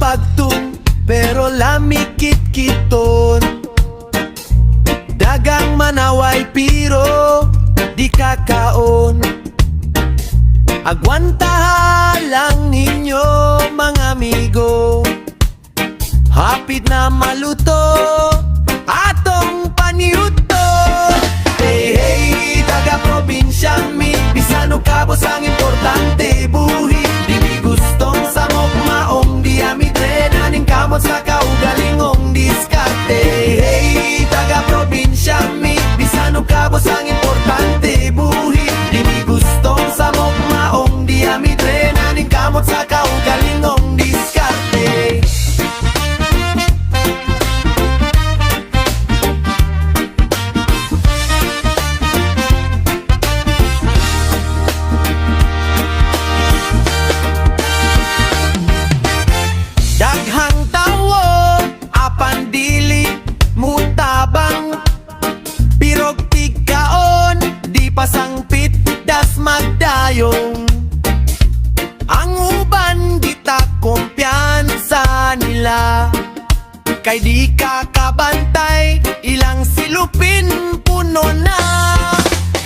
bagtong pero lamikit kiton. Dagang manaway pero di kakaon. Agwantaha lang ninyo mga amigo, hapit na maluto atong paniuto. Hey hey, taga probinsya mi, bisan og kabos ang importante buhi. Di mi gustong samok maong di amidre naning kamot sa kaugalingong diskarte. Hey hey, taga probinsya mi, bisan og kabos ang importante buhi. Di mi gustong samok maong di amidre naning kamot sa kaugalingong diskarte. Daghang tawo apan dili mutabang, pirog tigkaon di pasangpit das magdayong. Ang uban di ta kumpiyansa nila, kay di kakabantay ilang silupin puno na.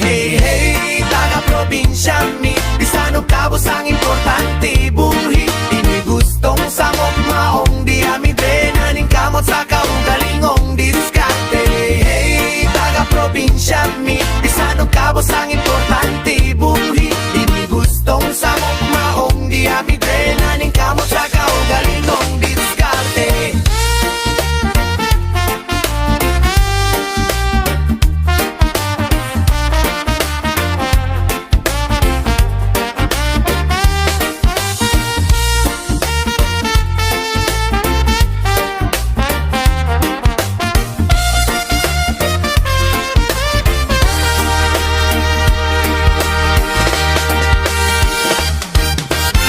Hey hey, taga probinsya mi, bisan og kabos ang importante buhi. Di gustong samok maong di amidre naning kamot sa kaugalingong diskarte. Hey hey, taga probinsya mi, bisan og kabos ang importante buhi. Di gustong samok maong di amidre naning kamot sa kaugalingong diskarte.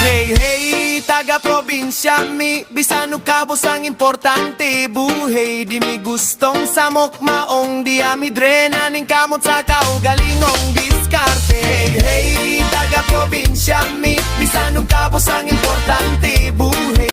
Hey hey, taga probinsya mi, bisan og kabos ang importante buhay. Di mi gustong samok maong di amidre naning kamot sa kaugalingong diskarte. Hey hey, taga probinsya mi, bisan og kabos ang importante buhay.